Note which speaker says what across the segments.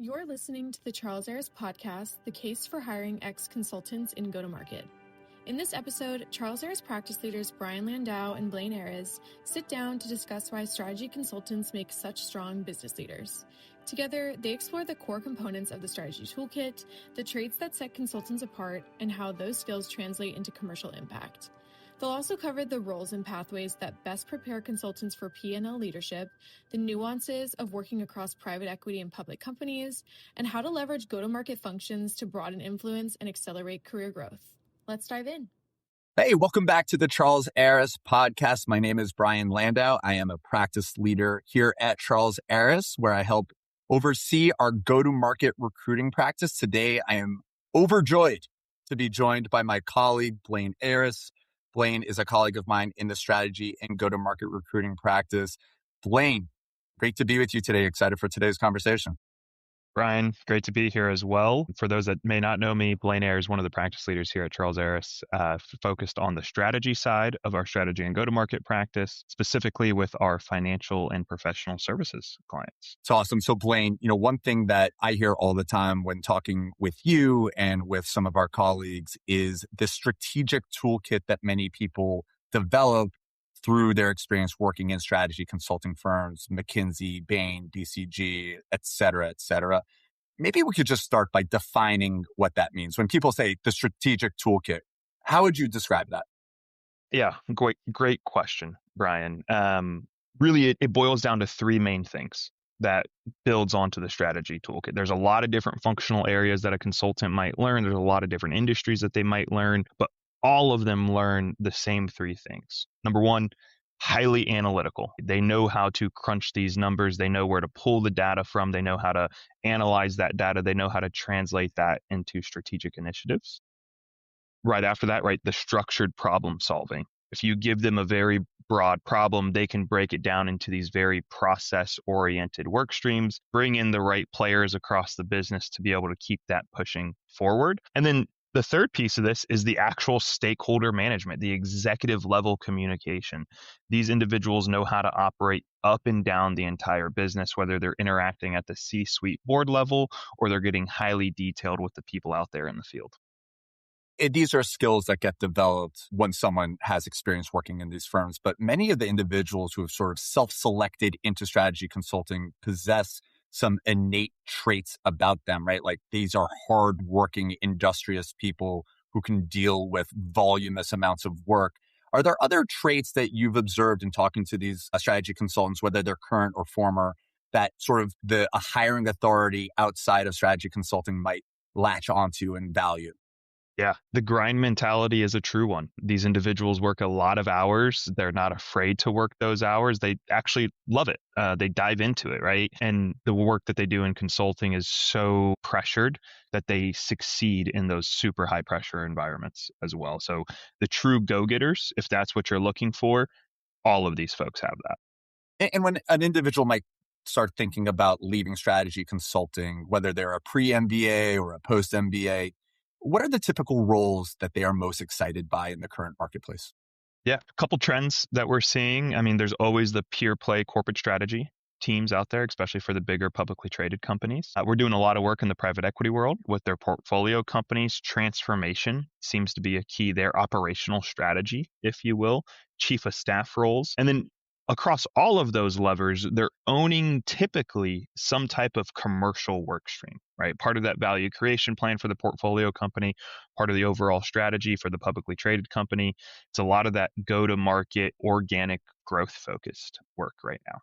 Speaker 1: You're listening to the Charles Aris podcast, The Case for Hiring Ex-Consultants in Go-to-Market. In this episode, Charles Aris practice leaders Brian Landau and Blaine Ayres sit down to discuss why strategy consultants make such strong business leaders. Together, they explore the core components of the strategy toolkit, the traits that set consultants apart, and how those skills translate into commercial impact. They'll also cover the roles and pathways that best prepare consultants for P&L leadership, the nuances of working across private equity and public companies, and how to leverage go-to-market functions to broaden influence and accelerate career growth. Let's dive in.
Speaker 2: Hey, welcome back to the Charles Aris podcast. My name is Brian Landau. I am a practice leader here at Charles Aris, where I help oversee our go-to-market recruiting practice. Today, I am overjoyed to be joined by my colleague, Blaine Ayres. Blaine is a colleague of mine in the strategy and go-to-market recruiting practice. Blaine, great to be with you today. Excited for today's conversation.
Speaker 3: Brian, great to be here as well. For those that may not know me, Blaine Ayres is one of the practice leaders here at Charles Aris, focused on the strategy side of our strategy and go-to-market practice, specifically with our financial and professional services clients.
Speaker 2: It's awesome. So Blaine, one thing that I hear all the time when talking with you and with some of our colleagues is the strategic toolkit that many people develop through their experience working in strategy consulting firms, McKinsey, Bain, BCG, et cetera, et cetera. Maybe we could just start by defining what that means. When people say the strategic toolkit, how would you describe that?
Speaker 3: Yeah, great question, Brian. Really, it boils down to three main things that builds onto the strategy toolkit. There's a lot of different functional areas that a consultant might learn. There's a lot of different industries that they might learn, but all of them learn the same three things. Number one, highly analytical. They know how to crunch these numbers. They know where to pull the data from. They know how to analyze that data. They know how to translate that into strategic initiatives. Right after that, the structured problem solving. If you give them a very broad problem, they can break it down into these very process-oriented work streams, bring in the right players across the business to be able to keep that pushing forward. And then the third piece of this is the actual stakeholder management, the executive level communication. These individuals know how to operate up and down the entire business, whether they're interacting at the C-suite board level or they're getting highly detailed with the people out there in the field.
Speaker 2: These are skills that get developed when someone has experience working in these firms. But many of the individuals who have sort of self-selected into strategy consulting possess some innate traits about them, right? Like these are hardworking, industrious people who can deal with voluminous amounts of work. Are there other traits that you've observed in talking to these strategy consultants, whether they're current or former, that sort of a hiring authority outside of strategy consulting might latch onto and value?
Speaker 3: Yeah, the grind mentality is a true one. These individuals work a lot of hours. They're not afraid to work those hours. They actually love it. They dive into it, right? And the work that they do in consulting is so pressured that they succeed in those super high pressure environments as well. So the true go-getters, if that's what you're looking for, all of these folks have that.
Speaker 2: And when an individual might start thinking about leaving strategy consulting, whether they're a pre-MBA or a post-MBA, what are the typical roles that they are most excited by in the current marketplace?
Speaker 3: Yeah, a couple trends that we're seeing. I mean, there's always the pure play corporate strategy teams out there, especially for the bigger publicly traded companies. We're doing a lot of work in the private equity world with their portfolio companies. Transformation seems to be a key there, operational strategy, if you will, chief of staff roles. And then across all of those levers, they're owning typically some type of commercial work stream, right? Part of that value creation plan for the portfolio company, part of the overall strategy for the publicly traded company. It's a lot of that go-to-market, organic, growth-focused work right now.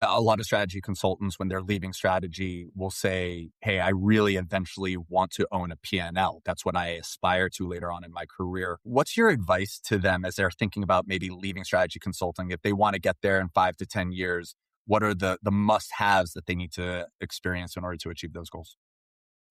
Speaker 2: A lot of strategy consultants, when they're leaving strategy, will say, hey, I really eventually want to own a P&L. That's what I aspire to later on in my career. What's your advice to them as they're thinking about maybe leaving strategy consulting? If they want to get there in 5 to 10 years, what are the must-haves that they need to experience in order to achieve those goals?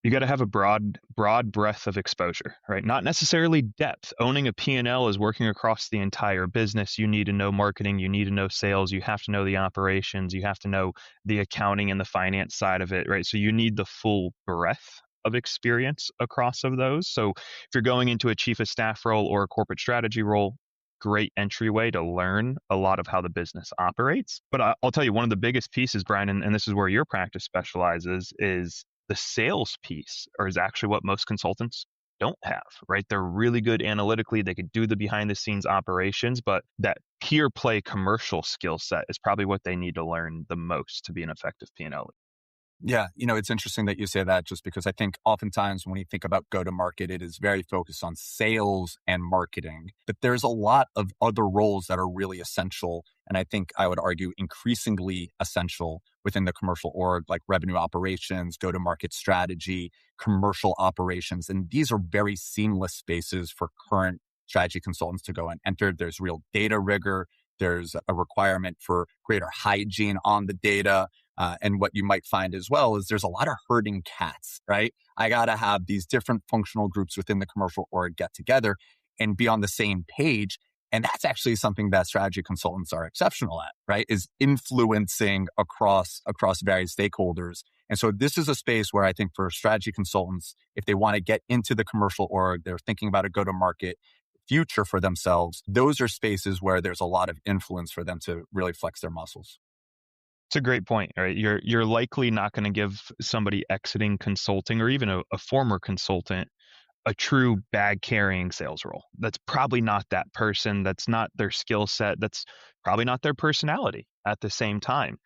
Speaker 3: You got to have a broad breadth of exposure, right? Not necessarily depth. Owning a P&L is working across the entire business. You need to know marketing. You need to know sales. You have to know the operations. You have to know the accounting and the finance side of it, right? So you need the full breadth of experience across of those. So if you're going into a chief of staff role or a corporate strategy role, great entryway to learn a lot of how the business operates. But I'll tell you, one of the biggest pieces, Brian, and this is where your practice specializes, is the sales piece, or is actually what most consultants don't have, right? They're really good analytically. They could do the behind the scenes operations, but that pure play commercial skill set is probably what they need to learn the most to be an effective P&L.
Speaker 2: Yeah, it's interesting that you say that, just because I think oftentimes when you think about go-to-market, it is very focused on sales and marketing, but there's a lot of other roles that are really essential. And I think I would argue increasingly essential within the commercial org, like revenue operations, go-to-market strategy, commercial operations. And these are very seamless spaces for current strategy consultants to go and enter. There's real data rigor. There's a requirement for greater hygiene on the data. And what you might find as well is there's a lot of herding cats, right? I got to have these different functional groups within the commercial org get together and be on the same page. And that's actually something that strategy consultants are exceptional at, right? Is influencing across various stakeholders. And so this is a space where I think for strategy consultants, if they want to get into the commercial org, they're thinking about a go-to-market future for themselves, those are spaces where there's a lot of influence for them to really flex their muscles.
Speaker 3: It's a great point, right? You're likely not going to give somebody exiting consulting, or even a former consultant, a true bag carrying sales role. That's probably not that person. That's not their skill set. That's probably not their personality at the same time.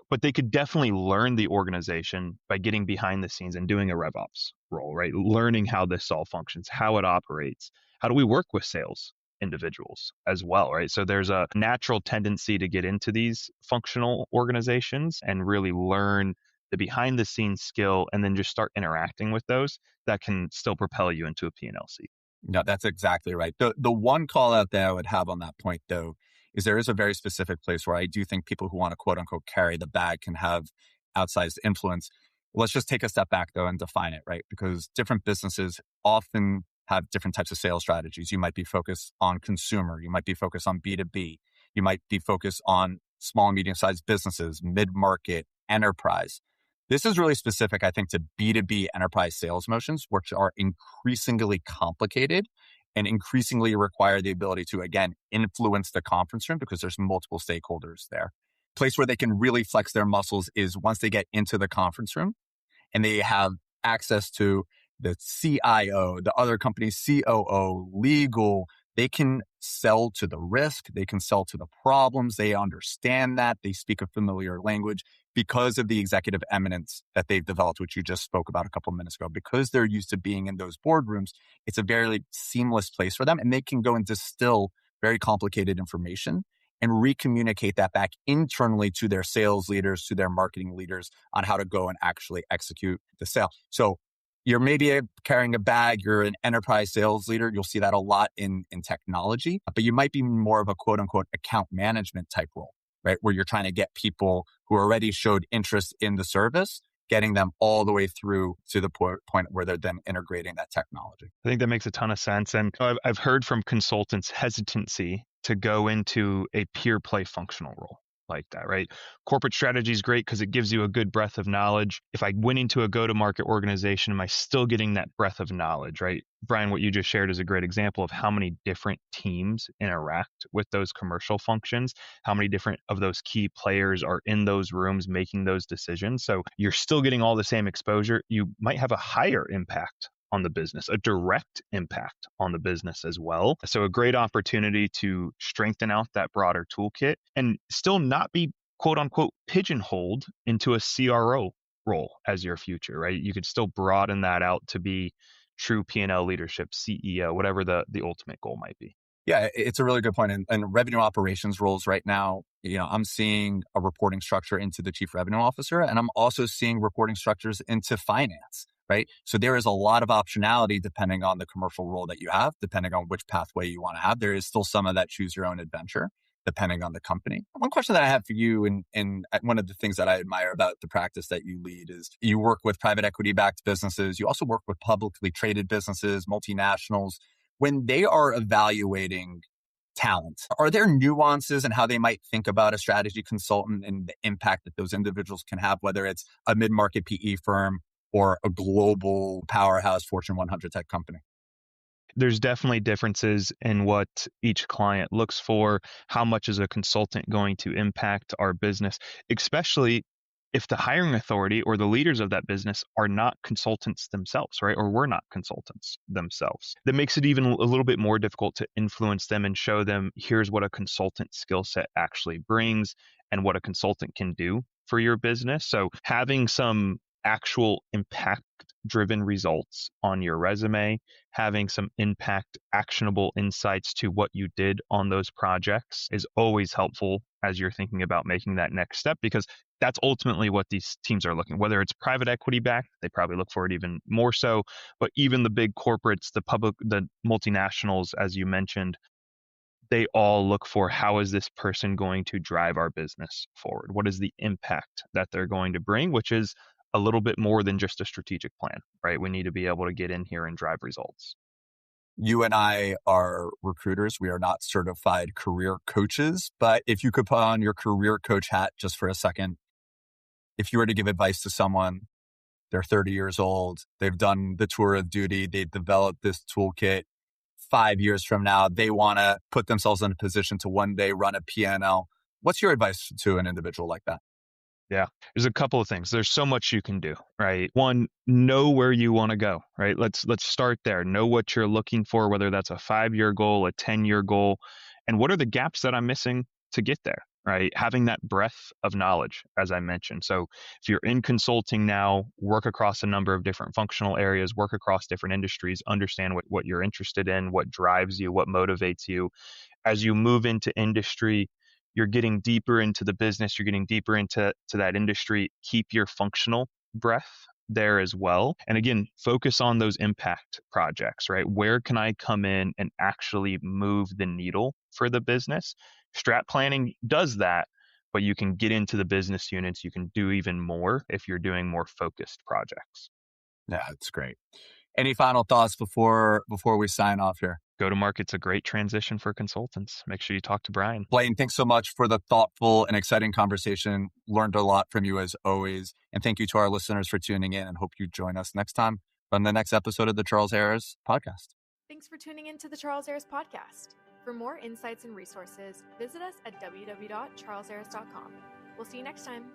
Speaker 3: But they could definitely learn the organization by getting behind the scenes and doing a RevOps role, right? Learning how this all functions, how it operates. How do we work with sales individuals as well, right? So there's a natural tendency to get into these functional organizations and really learn the behind the scenes skill, and then just start interacting with those that can still propel you into a P&L seat.
Speaker 2: No, that's exactly right. The one call out that I would have on that point, though, is there is a very specific place where I do think people who want to quote unquote carry the bag can have outsized influence. Let's just take a step back, though, and define it, right? Because different businesses often have different types of sales strategies. You might be focused on consumer. You might be focused on B2B. You might be focused on small and medium-sized businesses, mid-market, enterprise. This is really specific, I think, to B2B enterprise sales motions, which are increasingly complicated and increasingly require the ability to, again, influence the conference room because there's multiple stakeholders there. Place where they can really flex their muscles is once they get into the conference room and they have access to the CIO, the other company's COO, legal. They can sell to the risk. They can sell to the problems. They understand that. They speak a familiar language because of the executive eminence that they've developed, which you just spoke about a couple of minutes ago. Because they're used to being in those boardrooms, it's a very seamless place for them. And they can go and distill very complicated information and recommunicate that back internally to their sales leaders, to their marketing leaders on how to go and actually execute the sale. So you're maybe carrying a bag, you're an enterprise sales leader. You'll see that a lot in technology, but you might be more of a quote unquote account management type role, right? Where you're trying to get people who already showed interest in the service, getting them all the way through to the point where they're then integrating that technology.
Speaker 3: I think that makes a ton of sense. And I've heard from consultants hesitancy to go into a pure play functional role like that, right? Corporate strategy is great because it gives you a good breadth of knowledge. If I went into a go-to-market organization, am I still getting that breadth of knowledge, right? Brian, what you just shared is a great example of how many different teams interact with those commercial functions, how many different of those key players are in those rooms making those decisions. So you're still getting all the same exposure. You might have a higher impact on the business, a direct impact on the business as well. So a great opportunity to strengthen out that broader toolkit and still not be quote unquote pigeonholed into a CRO role as your future, right? You could still broaden that out to be true P&L leadership, CEO, whatever the ultimate goal might be.
Speaker 2: Yeah, it's a really good point. And revenue operations roles right now, I'm seeing a reporting structure into the chief revenue officer, and I'm also seeing reporting structures into finance. Right? So there is a lot of optionality depending on the commercial role that you have, depending on which pathway you want to have. There is still some of that choose your own adventure, depending on the company. One question that I have for you, and one of the things that I admire about the practice that you lead is you work with private equity-backed businesses. You also work with publicly traded businesses, multinationals. When they are evaluating talent, are there nuances in how they might think about a strategy consultant and the impact that those individuals can have, whether it's a mid-market PE firm or a global powerhouse Fortune 100 type company?
Speaker 3: There's definitely differences in what each client looks for. How much is a consultant going to impact our business, especially if the hiring authority or the leaders of that business are not consultants themselves, right? Or we're not consultants themselves. That makes it even a little bit more difficult to influence them and show them here's what a consultant skill set actually brings and what a consultant can do for your business. So having some actual impact driven results on your resume, having some impact actionable insights to what you did on those projects is always helpful as you're thinking about making that next step, because that's ultimately what these teams are looking. Whether it's private equity backed, they probably look for it even more so, but even the big corporates, the public, the multinationals, as you mentioned, they all look for how is this person going to drive our business forward? What is the impact that they're going to bring, which is a little bit more than just a strategic plan, right? We need to be able to get in here and drive results.
Speaker 2: You and I are recruiters. We are not certified career coaches, but if you could put on your career coach hat just for a second, if you were to give advice to someone, they're 30 years old, they've done the tour of duty, they've developed this toolkit, 5 years from now, they want to put themselves in a position to one day run a P&L. What's your advice to an individual like that?
Speaker 3: Yeah, there's a couple of things. There's so much you can do, right? One, know where you want to go, right? Let's start there. Know what you're looking for, whether that's a 5-year goal, a 10-year goal, and what are the gaps that I'm missing to get there, right? Having that breadth of knowledge, as I mentioned. So if you're in consulting now, work across a number of different functional areas, work across different industries, understand what you're interested in, what drives you, what motivates you. As you move into industry, you're getting deeper into the business, you're getting deeper into that industry. Keep your functional breadth there as well. And again, focus on those impact projects, right? Where can I come in and actually move the needle for the business? Strat planning does that, but you can get into the business units. You can do even more if you're doing more focused projects.
Speaker 2: Yeah, that's great. Any final thoughts before we sign off here?
Speaker 3: Go-to-market's a great transition for consultants. Make sure you talk to Brian.
Speaker 2: Blaine, thanks so much for the thoughtful and exciting conversation. Learned a lot from you as always. And thank you to our listeners for tuning in, and hope you join us next time on the next episode of the Charles Aris podcast.
Speaker 1: Thanks for tuning in to the Charles Aris podcast. For more insights and resources, visit us at www.charlesaris.com. We'll see you next time.